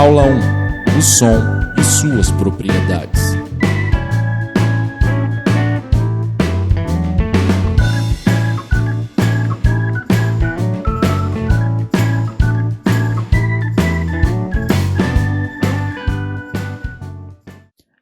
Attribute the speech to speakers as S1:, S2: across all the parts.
S1: Aula 1. O som e suas propriedades.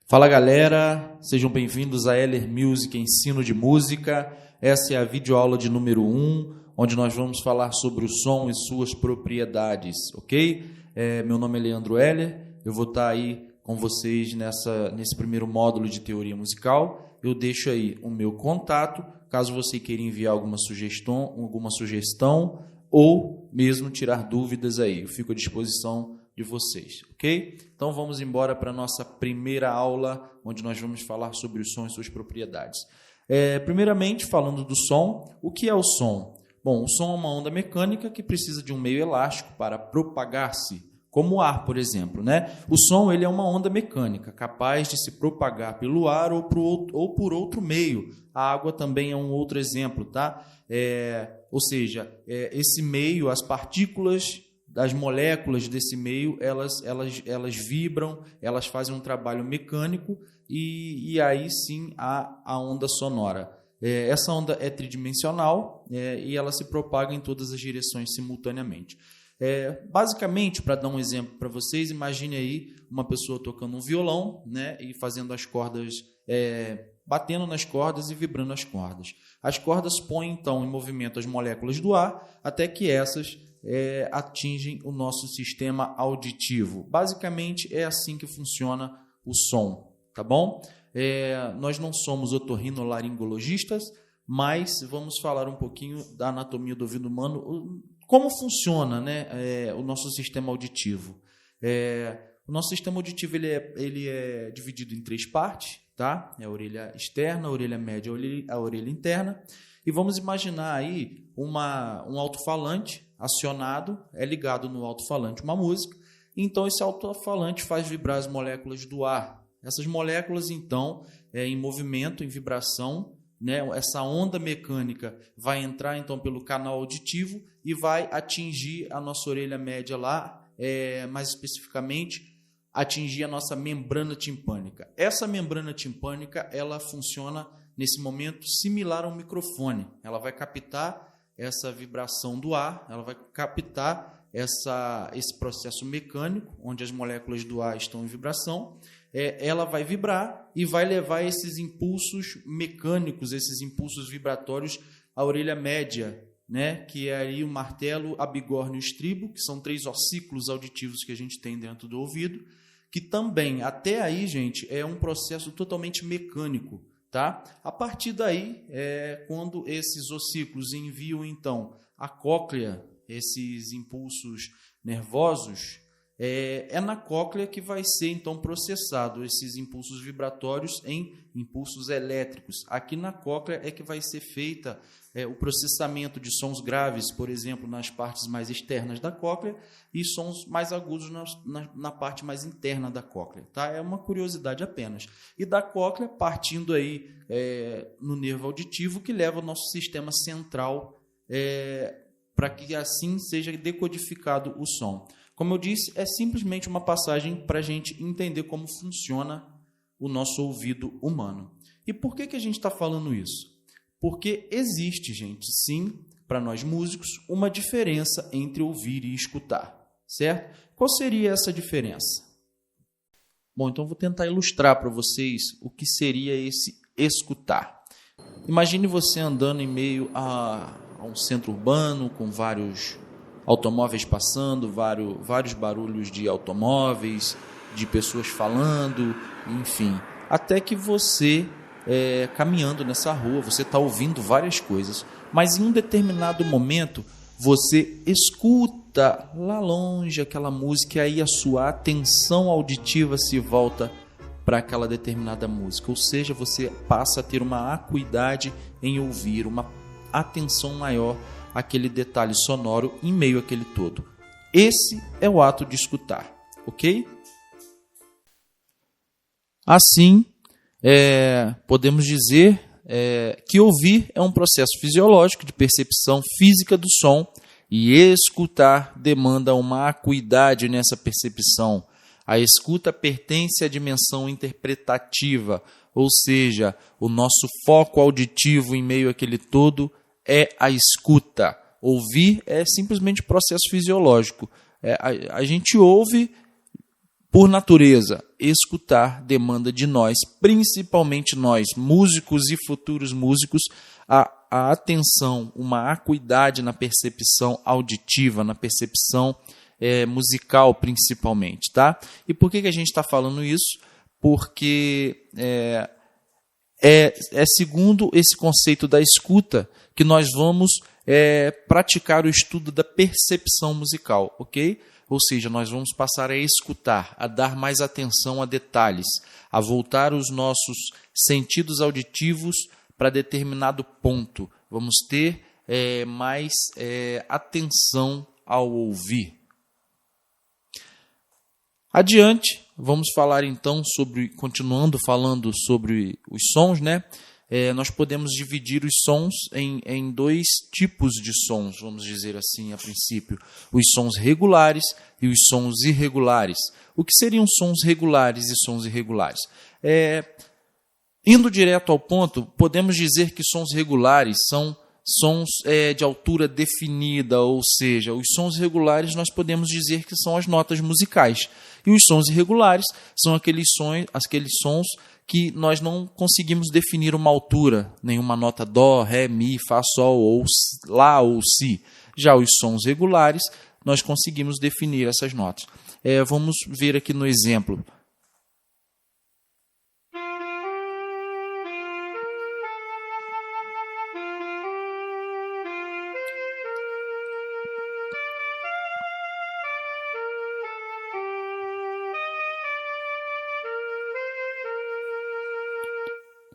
S1: Fala galera, sejam bem-vindos a Heller Music, ensino de música. Essa é a videoaula de número 1, onde nós vamos falar sobre o som e suas propriedades, ok? Meu nome é Leandro Heller, eu vou estar aí com vocês nesse primeiro módulo de teoria musical. Eu deixo aí o meu contato, caso você queira enviar alguma sugestão ou mesmo tirar dúvidas aí. Eu fico à disposição de vocês, ok? Então vamos embora para a nossa primeira aula, onde nós vamos falar sobre o som e suas propriedades. Primeiramente, falando do som, o que é o som? Bom, o som é uma onda mecânica que precisa de um meio elástico para propagar-se, como o ar, por exemplo, né? O som ele é uma onda mecânica, capaz de se propagar pelo ar ou por outro meio. A água também é um outro exemplo, tá? Ou seja, esse meio, as partículas das moléculas desse meio, elas vibram, elas fazem um trabalho mecânico e aí sim há a onda sonora. Essa onda é tridimensional e ela se propaga em todas as direções simultaneamente. Basicamente, para dar um exemplo para vocês, imagine aí uma pessoa tocando um violão, né, e fazendo as cordas, batendo nas cordas e vibrando as cordas. As cordas põem então em movimento as moléculas do ar até que essas atingem o nosso sistema auditivo. Basicamente é assim que funciona o som, tá bom? Nós não somos otorrinolaringologistas, mas vamos falar um pouquinho da anatomia do ouvido humano, como funciona, né, o nosso sistema auditivo. O nosso sistema auditivo ele é dividido em 3 partes, tá? A orelha externa, a orelha média, a orelha interna. E vamos imaginar aí um alto-falante acionado, é ligado no alto-falante uma música, então esse alto-falante faz vibrar as moléculas do ar. Essas moléculas, então, em movimento, em vibração, né, essa onda mecânica vai entrar, então, pelo canal auditivo e vai atingir a nossa orelha média lá, mais especificamente, atingir a nossa membrana timpânica. Essa membrana timpânica, ela funciona, nesse momento, similar a um microfone. Ela vai captar essa vibração do ar, ela vai captar esse processo mecânico, onde as moléculas do ar estão em vibração, ela vai vibrar e vai levar esses impulsos mecânicos, esses impulsos vibratórios à orelha média, né? Que é aí o martelo, a bigorna e o estribo, que são 3 ossículos auditivos que a gente tem dentro do ouvido, que também, até aí, gente, é um processo totalmente mecânico. Tá? A partir daí, quando esses ossículos enviam então à cóclea esses impulsos nervosos, é na cóclea que vai ser então processado esses impulsos vibratórios em impulsos elétricos. Aqui na cóclea é que vai ser feita o processamento de sons graves, por exemplo, nas partes mais externas da cóclea, e sons mais agudos na parte mais interna da cóclea. Tá? É uma curiosidade apenas. E da cóclea, partindo aí no nervo auditivo, que leva ao nosso sistema central para que assim seja decodificado o som. Como eu disse, é simplesmente uma passagem para a gente entender como funciona o nosso ouvido humano. E por que a gente está falando isso? Porque existe, gente, sim, para nós músicos, uma diferença entre ouvir e escutar, certo? Qual seria essa diferença? Bom, então vou tentar ilustrar para vocês o que seria esse escutar. Imagine você andando em meio a um centro urbano com vários automóveis passando, vários barulhos de automóveis, de pessoas falando, enfim, até que você caminhando nessa rua, você está ouvindo várias coisas, mas em um determinado momento você escuta lá longe aquela música e aí a sua atenção auditiva se volta para aquela determinada música, ou seja, você passa a ter uma acuidade em ouvir, uma atenção maior àquele detalhe sonoro em meio àquele todo. Esse é o ato de escutar, ok? Assim, podemos dizer que ouvir é um processo fisiológico de percepção física do som e escutar demanda uma acuidade nessa percepção, A escuta pertence à dimensão interpretativa, ou seja, o nosso foco auditivo em meio àquele todo é a escuta. Ouvir é simplesmente processo fisiológico. A gente ouve por natureza. Escutar demanda de nós, principalmente nós, músicos e futuros músicos, a atenção, uma acuidade na percepção auditiva, na percepção musical principalmente. Tá? E por que a gente está falando isso? Porque segundo esse conceito da escuta que nós vamos praticar o estudo da percepção musical, ok? Ou seja, nós vamos passar a escutar, a dar mais atenção a detalhes, a voltar os nossos sentidos auditivos para determinado ponto. Vamos ter mais atenção ao ouvir. Adiante, vamos falar então continuando falando sobre os sons, né? Nós podemos dividir os sons em dois tipos de sons, vamos dizer assim, a princípio. Os sons regulares e os sons irregulares. O que seriam sons regulares e sons irregulares? Indo direto ao ponto, podemos dizer que sons regulares são sons de altura definida, ou seja, os sons regulares nós podemos dizer que são as notas musicais. E os sons irregulares são aqueles sons que nós não conseguimos definir uma altura, nenhuma nota dó, ré, mi, fá, sol, ou lá ou si. Já os sons regulares, nós conseguimos definir essas notas. Vamos ver aqui no exemplo.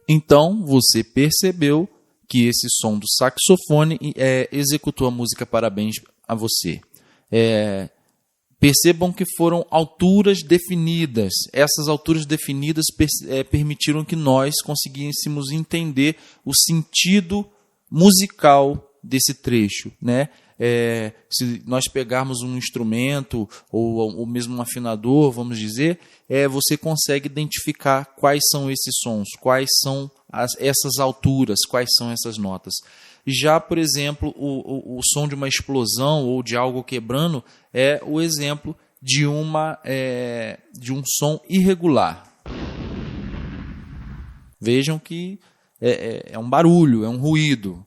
S1: Então, você percebeu que esse som do saxofone executou a música Parabéns a Você. Percebam que foram alturas definidas. Essas alturas definidas permitiram que nós conseguíssemos entender o sentido musical desse trecho, né? Se nós pegarmos um instrumento ou mesmo um afinador, vamos dizer, você consegue identificar quais são esses sons, quais são essas alturas, quais são essas notas. Já, por exemplo, o som de uma explosão ou de algo quebrando é o exemplo de um som irregular. Vejam que é um barulho, é um ruído.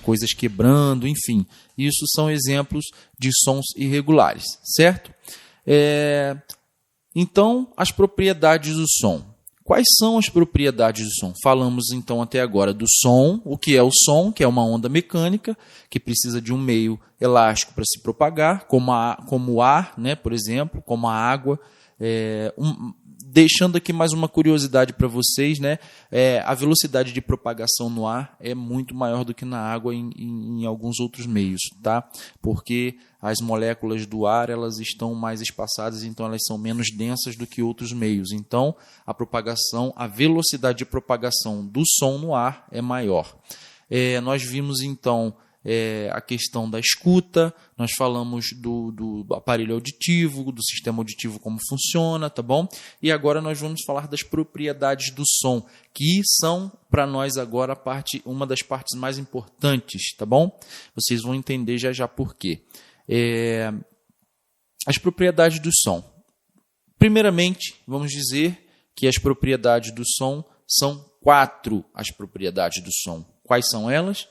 S1: Coisas quebrando, enfim. Isso são exemplos de sons irregulares, certo? Então, as propriedades do som. Quais são as propriedades do som? Falamos então até agora do som, o que é o som, que é uma onda mecânica, que precisa de um meio elástico para se propagar, como o ar, né, por exemplo, como a água. Deixando aqui mais uma curiosidade para vocês, né? A velocidade de propagação no ar é muito maior do que na água em alguns outros meios, tá? Porque as moléculas do ar elas estão mais espaçadas, então elas são menos densas do que outros meios. Então, a velocidade de propagação do som no ar é maior. Nós vimos, então, a questão da escuta, nós falamos do aparelho auditivo, do sistema auditivo, como funciona, tá bom? E agora nós vamos falar das propriedades do som, que são, para nós agora, uma das partes mais importantes, tá bom? Vocês vão entender já por quê. As propriedades do som. Primeiramente, vamos dizer que as propriedades do som são 4 as propriedades do som. Quais são elas?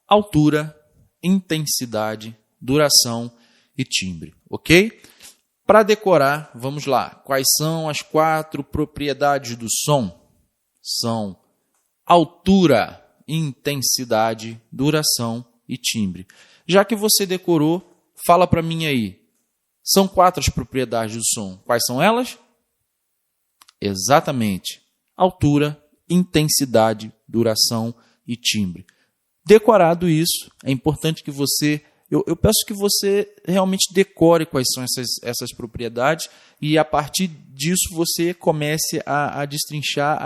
S1: Altura, intensidade, duração e timbre, ok? Para decorar, vamos lá. Quais são as 4 propriedades do som? São altura, intensidade, duração e timbre. Já que você decorou, fala para mim aí. São 4 as propriedades do som. Quais são elas? Exatamente. Altura, intensidade, duração e timbre. Decorado isso, é importante que você... Eu peço que você realmente decore quais são essas propriedades e, a partir disso, você comece a destrinchar,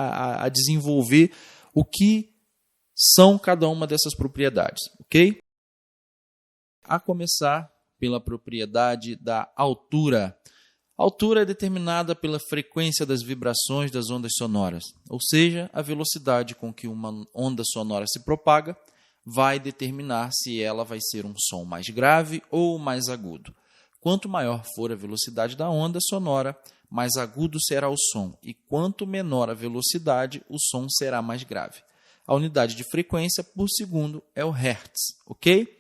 S1: a desenvolver o que são cada uma dessas propriedades, ok? A começar pela propriedade da altura. A altura é determinada pela frequência das vibrações das ondas sonoras, ou seja, a velocidade com que uma onda sonora se propaga vai determinar se ela vai ser um som mais grave ou mais agudo. Quanto maior for a velocidade da onda sonora, mais agudo será o som, e quanto menor a velocidade, o som será mais grave. A unidade de frequência por segundo é o Hertz, ok?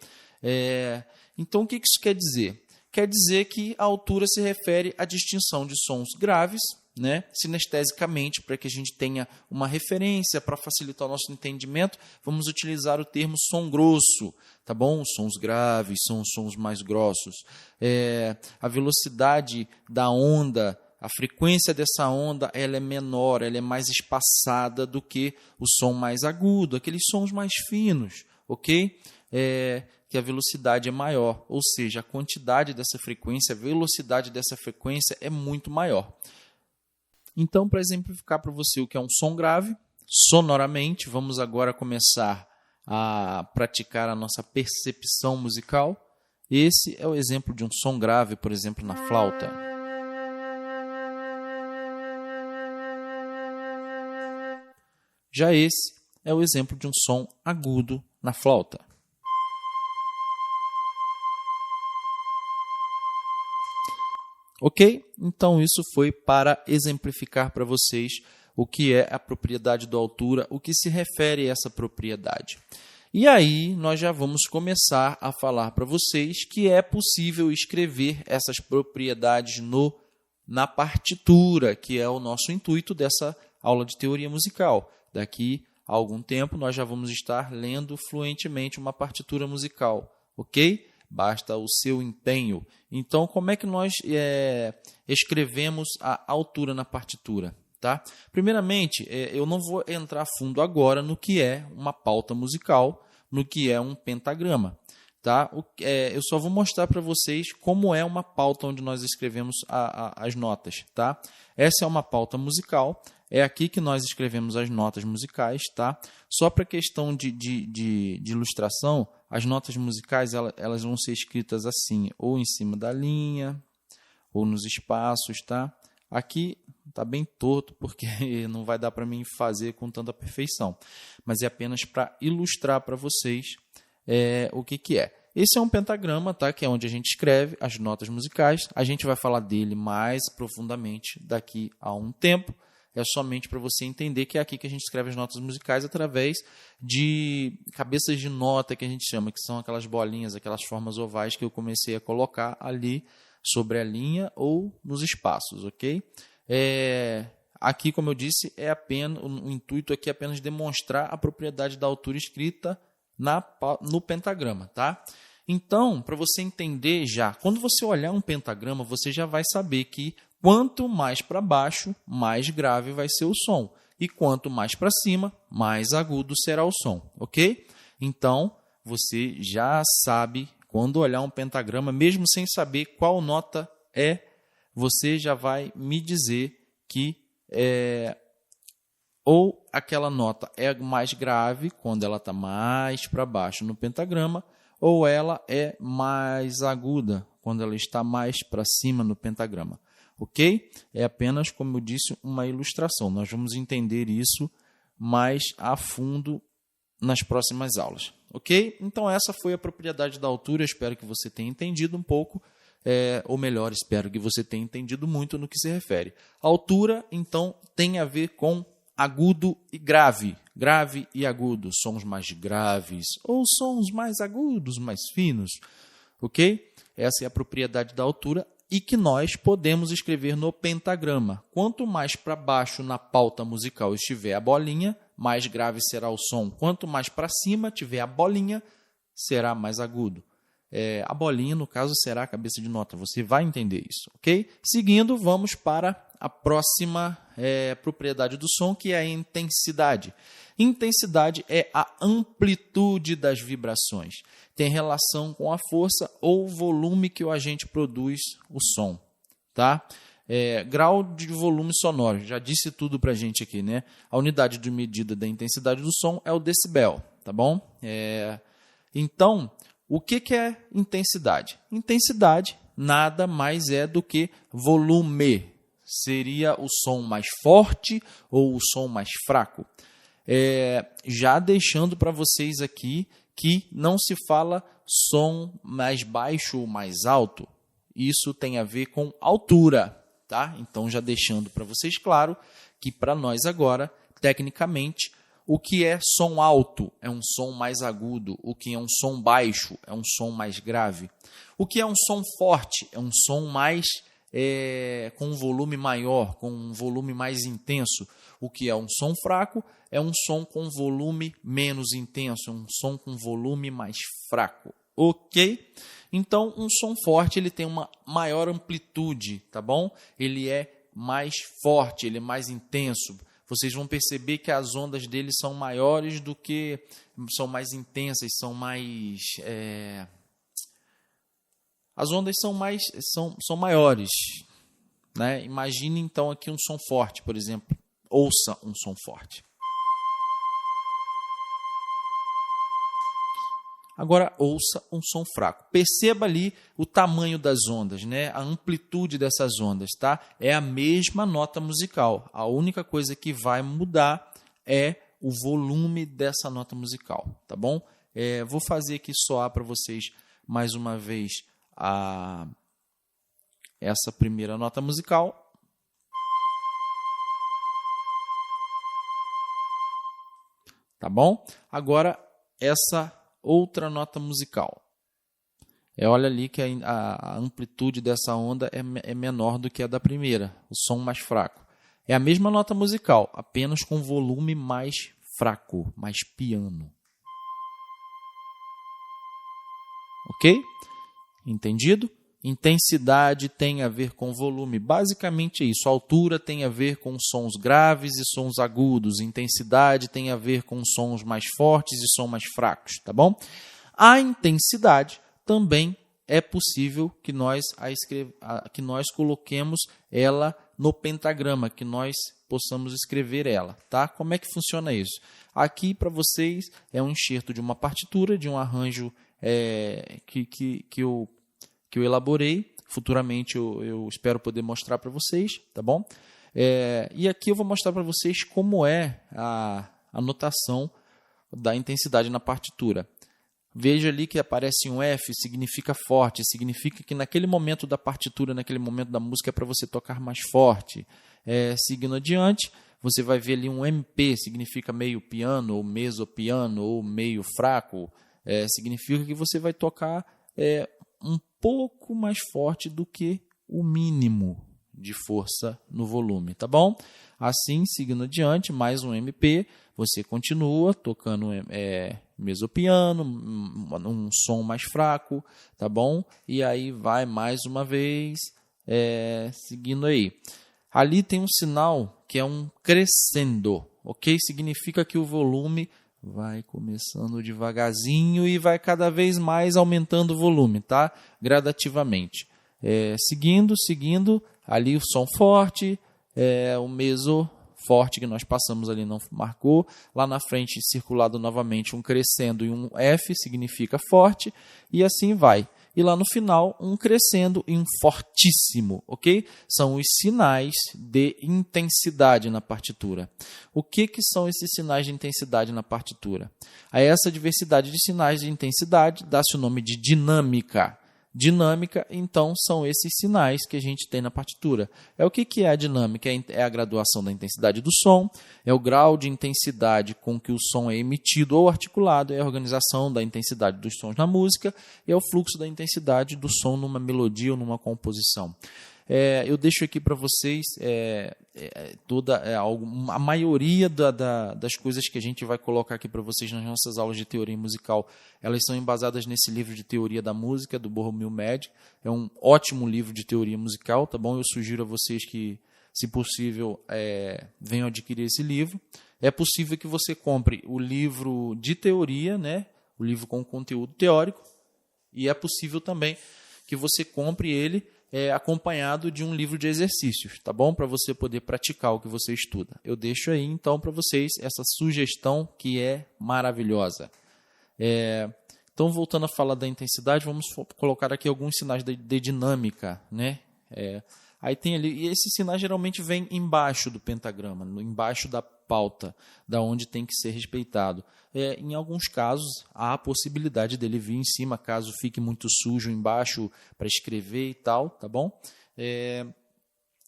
S1: Então, o que isso quer dizer? Quer dizer que a altura se refere à distinção de sons graves, né, sinestesicamente, para que a gente tenha uma referência para facilitar o nosso entendimento, vamos utilizar o termo som grosso, tá bom? Sons graves são os sons mais grossos. A velocidade da onda, a frequência dessa onda, ela é menor, ela é mais espaçada do que o som mais agudo, aqueles sons mais finos, ok? Que a velocidade é maior, ou seja, a quantidade dessa frequência, a velocidade dessa frequência é muito maior. Então, para exemplificar para você o que é um som grave, sonoramente, vamos agora começar a praticar a nossa percepção musical. Esse é o exemplo de um som grave, por exemplo, na flauta. Já esse é o exemplo de um som agudo na flauta. Ok? Então, isso foi para exemplificar para vocês o que é a propriedade da altura, o que se refere a essa propriedade. E aí, nós já vamos começar a falar para vocês que é possível escrever essas propriedades na partitura, que é o nosso intuito dessa aula de teoria musical. Daqui a algum tempo, nós já vamos estar lendo fluentemente uma partitura musical, ok? Basta o seu empenho. Então, como é que nós escrevemos a altura na partitura? Tá? Primeiramente, eu não vou entrar a fundo agora no que é uma pauta musical, no que é um pentagrama. Tá? Eu só vou mostrar para vocês como é uma pauta onde nós escrevemos as notas. Tá? Essa é uma pauta musical, é aqui que nós escrevemos as notas musicais. Tá? Só para questão de ilustração, as notas musicais elas vão ser escritas assim, ou em cima da linha, ou nos espaços. Tá? Aqui está bem torto, porque não vai dar para mim fazer com tanta perfeição, mas é apenas para ilustrar para vocês o que é. Esse é um pentagrama, tá? Que é onde a gente escreve as notas musicais. A gente vai falar dele mais profundamente daqui a um tempo. É somente para você entender que é aqui que a gente escreve as notas musicais através de cabeças de nota, que a gente chama, que são aquelas bolinhas, aquelas formas ovais que eu comecei a colocar ali sobre a linha ou nos espaços, ok? Aqui, como eu disse, o intuito aqui é apenas demonstrar a propriedade da altura escrita no pentagrama, tá? Então, para você entender já, quando você olhar um pentagrama, você já vai saber que quanto mais para baixo, mais grave vai ser o som. E quanto mais para cima, mais agudo será o som, ok? Então, você já sabe, quando olhar um pentagrama, mesmo sem saber qual nota você já vai me dizer que ou aquela nota é mais grave, quando ela está mais para baixo no pentagrama, ou ela é mais aguda, quando ela está mais para cima no pentagrama. Ok? É apenas, como eu disse, uma ilustração. Nós vamos entender isso mais a fundo nas próximas aulas. Ok? Então, essa foi a propriedade da altura. Espero que você tenha entendido um pouco, ou melhor, espero que você tenha entendido muito no que se refere. A altura, então, tem a ver com agudo e grave. Grave e agudo, sons mais graves ou sons mais agudos, mais finos. Ok? Essa é a propriedade da altura e que nós podemos escrever no pentagrama. Quanto mais para baixo na pauta musical estiver a bolinha, mais grave será o som. Quanto mais para cima tiver a bolinha, será mais agudo. A bolinha, no caso, será a cabeça de nota. Você vai entender isso, ok? Seguindo, vamos para a próxima propriedade do som, que é a intensidade. Intensidade é a amplitude das vibrações. Tem relação com a força ou volume que o agente produz o som. Tá? Grau de volume sonoro, já disse tudo para a gente aqui, né? A unidade de medida da intensidade do som é o decibel, tá bom? Então, O que é intensidade? Intensidade nada mais é do que volume. Seria o som mais forte ou o som mais fraco? Já deixando para vocês aqui que não se fala som mais baixo ou mais alto. Isso tem a ver com altura, tá? Então, já deixando para vocês claro que para nós agora, tecnicamente, o que é som alto é um som mais agudo, o que é um som baixo é um som mais grave. O que é um som forte é um som mais com um volume maior, com um volume mais intenso. O que é um som fraco é um som com volume menos intenso, um som com volume mais fraco. Ok? Então, um som forte ele tem uma maior amplitude, tá bom? Ele é mais forte, ele é mais intenso. Vocês vão perceber que as ondas dele são maiores do que... são mais intensas, são mais... as ondas são maiores. Né? Imagine, então, aqui um som forte, por exemplo. Ouça um som forte. Agora, ouça um som fraco. Perceba ali o tamanho das ondas, né? A amplitude dessas ondas. Tá? É a mesma nota musical. A única coisa que vai mudar é o volume dessa nota musical. Tá bom? Vou fazer aqui soar para vocês mais uma vez essa primeira nota musical. Tá bom? Agora, essa outra nota musical. Olha ali que a amplitude dessa onda é menor do que a da primeira, o som mais fraco. É a mesma nota musical, apenas com volume mais fraco, mais piano. Ok? Entendido? Intensidade tem a ver com volume. Basicamente é isso. A altura tem a ver com sons graves e sons agudos. Intensidade tem a ver com sons mais fortes e sons mais fracos. Tá bom? A intensidade também é possível que nós coloquemos ela no pentagrama, que nós possamos escrever ela. Tá? Como é que funciona isso? Aqui para vocês é um enxerto de uma partitura, de um arranjo que eu elaborei. Futuramente eu espero poder mostrar para vocês, tá bom? E aqui eu vou mostrar para vocês como é a notação da intensidade na partitura. Veja ali que aparece um F, significa forte, significa que naquele momento da partitura, naquele momento da música é para você tocar mais forte. Seguindo adiante, você vai ver ali um MP, significa meio piano, ou mesopiano, ou meio fraco. Significa que você vai tocar um pouco mais forte do que o mínimo de força no volume, tá bom? Assim, seguindo adiante, mais um MP, você continua tocando mesopiano, um som mais fraco, tá bom? E aí vai mais uma vez, seguindo aí. Ali tem um sinal que é um crescendo, ok? Significa que o volume vai começando devagarzinho e vai cada vez mais aumentando o volume, tá? Gradativamente. Seguindo, ali o som forte, o meso forte que nós passamos ali não marcou. Lá na frente, circulado novamente um crescendo e um F, significa forte, e assim vai. E lá no final, um crescendo e um fortíssimo, ok? São os sinais de intensidade na partitura. O que são esses sinais de intensidade na partitura? A essa diversidade de sinais de intensidade dá-se o nome de dinâmica. Dinâmica, então, são esses sinais que a gente tem na partitura. O que é a dinâmica? É a graduação da intensidade do som, é o grau de intensidade com que o som é emitido ou articulado, é a organização da intensidade dos sons na música, é o fluxo da intensidade do som numa melodia ou numa composição. Eu deixo aqui para vocês a maioria das coisas que a gente vai colocar aqui para vocês nas nossas aulas de teoria musical. Elas são embasadas nesse livro de teoria da música, do Borromeo Med. É um ótimo livro de teoria musical, tá bom? Eu sugiro a vocês que, se possível, venham adquirir esse livro. É possível que você compre o livro de teoria, né? O livro com conteúdo teórico, e é possível também que você compre ele acompanhado de um livro de exercícios, tá bom? Para você poder praticar o que você estuda. Eu deixo aí, então, para vocês essa sugestão que é maravilhosa. Então, voltando a falar da intensidade, vamos colocar aqui alguns sinais de dinâmica, né? Aí tem ali, e esses sinais geralmente vêm embaixo do pentagrama, embaixo da pauta, da onde tem que ser respeitado. Em alguns casos, há a possibilidade dele vir em cima, caso fique muito sujo embaixo para escrever e tal, tá bom?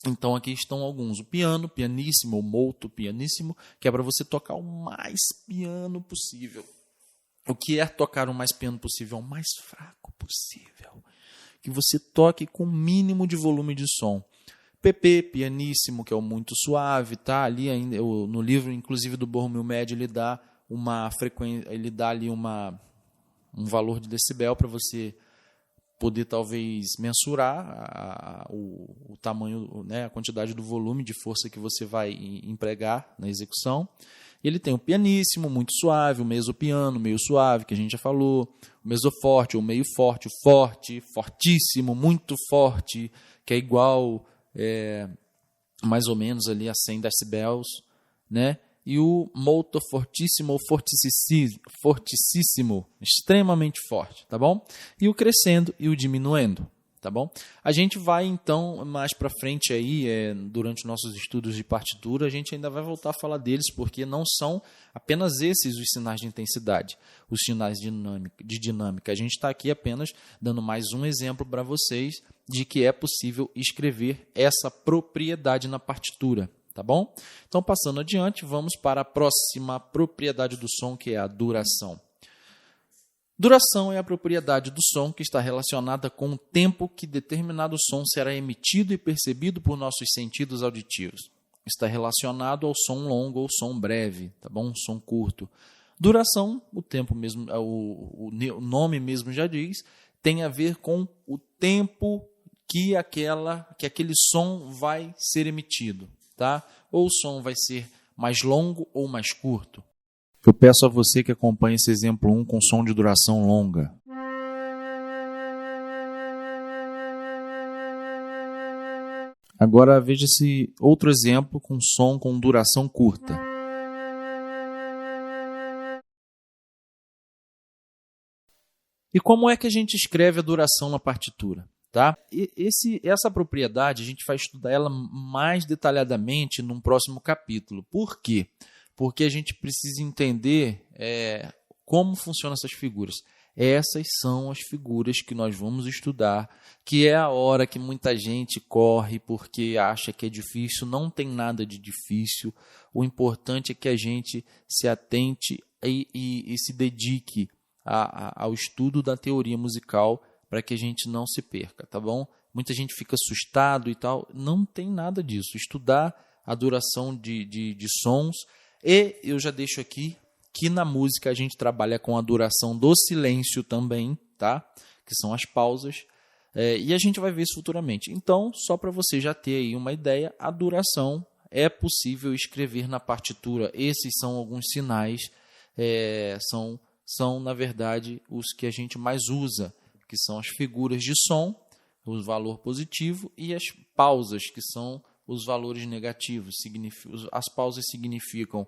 S1: Então, aqui estão alguns. O piano, pianissimo, ou molto pianissimo, que é para você tocar o mais piano possível. O que é tocar o mais piano possível? O mais fraco possível. Que você toque com o mínimo de volume de som. PP, pianíssimo, que é o muito suave, tá? Ali ainda no livro, inclusive do Borromeo Médio, ele dá uma frequência, ele dá ali um valor de decibel para você poder talvez mensurar o tamanho, né, a quantidade do volume de força que você vai empregar na execução. Ele tem o pianíssimo, muito suave, o mesopiano, meio suave, que a gente já falou, o mesoforte, ou meio forte, o forte, fortíssimo, muito forte, que é igual mais ou menos ali a 100 decibels, né? E o molto fortissimo ou fortissimo, extremamente forte, tá bom? E o crescendo e o diminuendo, tá bom? A gente vai então mais para frente aí, durante nossos estudos de partitura, a gente ainda vai voltar a falar deles, porque não são apenas esses os sinais de intensidade, os sinais de dinâmica. A gente está aqui apenas dando mais um exemplo para vocês de que é possível escrever essa propriedade na partitura. Tá bom? Então, passando adiante, vamos para a próxima propriedade do som, que é a duração. Duração é a propriedade do som que está relacionada com o tempo que determinado som será emitido e percebido por nossos sentidos auditivos. Está relacionado ao som longo ou som breve, tá bom? Som curto. Duração, o tempo mesmo, o nome mesmo já diz, tem a ver com o tempo que aquele som vai ser emitido. Tá? Ou o som vai ser mais longo ou mais curto. Eu peço a você que acompanhe esse exemplo 1 com som de duração longa. Agora veja esse outro exemplo com som com duração curta. E como é que a gente escreve a duração na partitura? Tá? Essa propriedade a gente vai estudar ela mais detalhadamente num próximo capítulo. Por quê? Porque a gente precisa entender como funcionam essas figuras. Essas são as figuras que nós vamos estudar, que é a hora que muita gente corre porque acha que é difícil. Não tem nada de difícil. O importante é que a gente se atente e se dedique ao estudo da teoria musical, para que a gente não se perca, tá bom? Muita gente fica assustado e tal. Não tem nada disso. Estudar a duração de sons. E eu já deixo aqui que na música a gente trabalha com a duração do silêncio também, tá? Que são as pausas. E a gente vai ver isso futuramente. Então, só para você já ter aí uma ideia, a duração é possível escrever na partitura. Esses são alguns sinais, são na verdade, os que a gente mais usa, que são as figuras de som, o valor positivo, e as pausas, que são os valores negativos. As pausas significam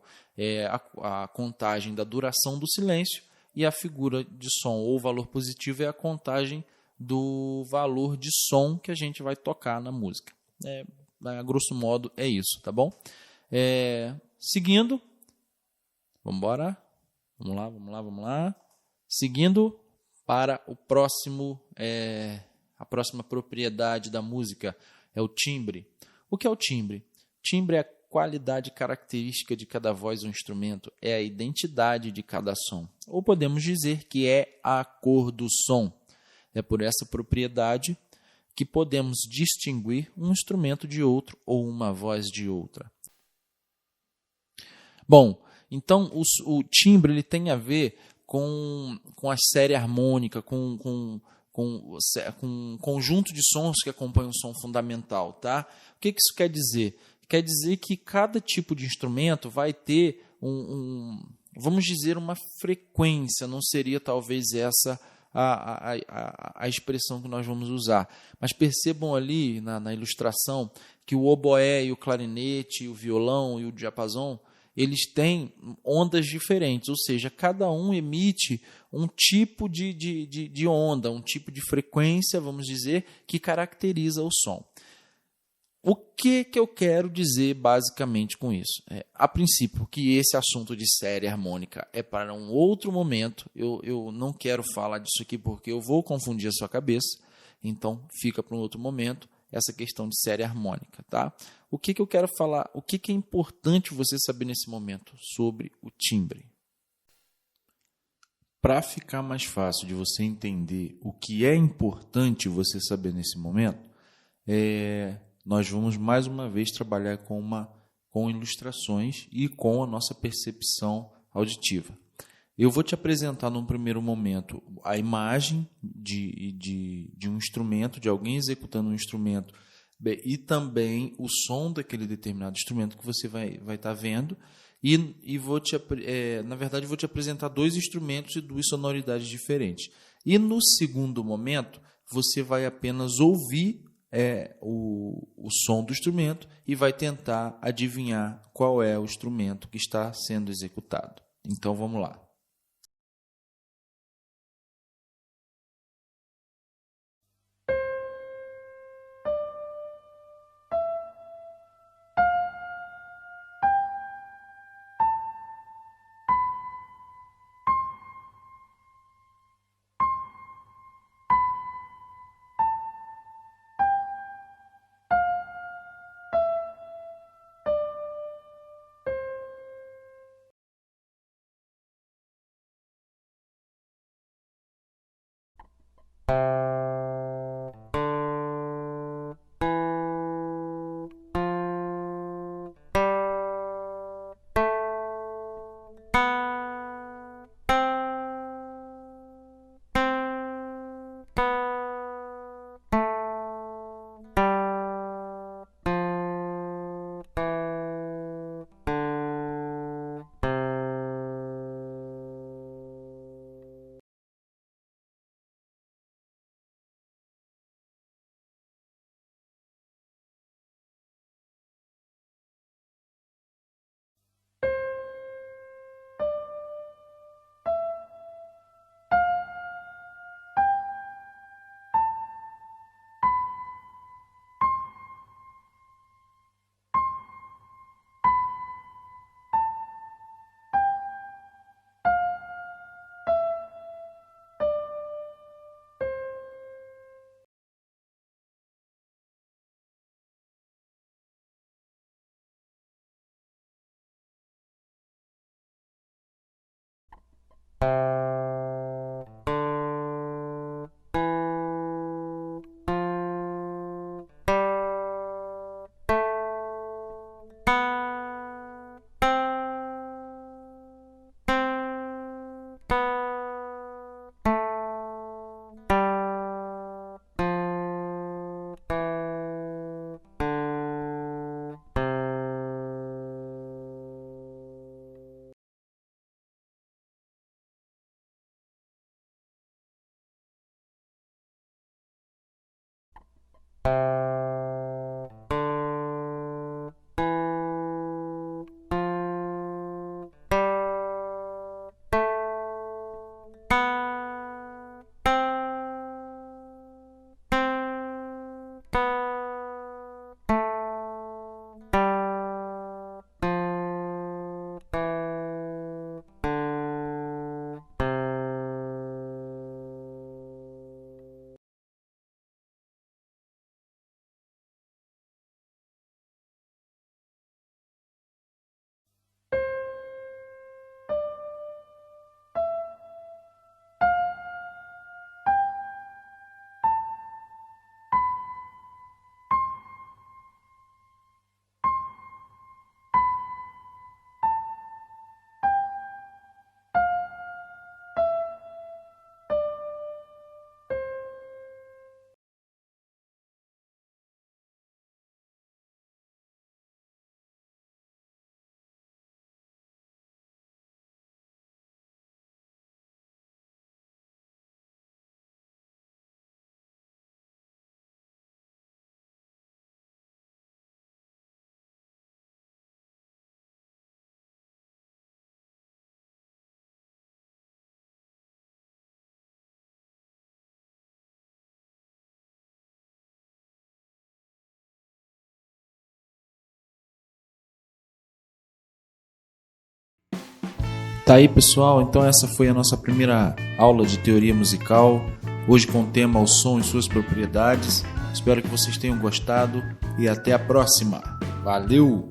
S1: a contagem da duração do silêncio, e a figura de som, ou valor positivo, é a contagem do valor de som que a gente vai tocar na música. A grosso modo é isso, tá bom? Seguindo, vamos embora. Vamos lá. Seguindo para o próximo, a próxima propriedade da música é o timbre. O que é o timbre? Timbre é a qualidade característica de cada voz ou instrumento, é a identidade de cada som. Ou podemos dizer que é a cor do som. É por essa propriedade que podemos distinguir um instrumento de outro ou uma voz de outra. Bom, então o timbre ele tem a ver com a série harmônica, com um conjunto de sons que acompanham o som fundamental. Tá? O que isso quer dizer? Quer dizer que cada tipo de instrumento vai ter vamos dizer, uma frequência, não seria talvez essa a expressão que nós vamos usar. Mas percebam ali na ilustração que o oboé e o clarinete, o violão e o diapasão, eles têm ondas diferentes, ou seja, cada um emite um tipo de onda, um tipo de frequência, vamos dizer, que caracteriza o som. O que eu quero dizer basicamente com isso? A princípio, que esse assunto de série harmônica é para um outro momento. Eu não quero falar disso aqui porque eu vou confundir a sua cabeça. Então, fica para um outro momento essa questão de série harmônica. Tá? O que eu quero falar? O que é importante você saber nesse momento sobre o timbre? Para ficar mais fácil de você entender o que é importante você saber nesse momento, nós vamos mais uma vez trabalhar com ilustrações e com a nossa percepção auditiva. Eu vou te apresentar num primeiro momento a imagem de um instrumento, de alguém executando um instrumento, e também o som daquele determinado instrumento que você vai estar vendo. E na verdade, vou te apresentar dois instrumentos e duas sonoridades diferentes. E no segundo momento, você vai apenas ouvir o som do instrumento e vai tentar adivinhar qual é o instrumento que está sendo executado. Então, vamos lá. Tá aí, pessoal, então essa foi a nossa primeira aula de teoria musical, hoje com o tema O Som e Suas Propriedades. Espero que vocês tenham gostado e até a próxima. Valeu!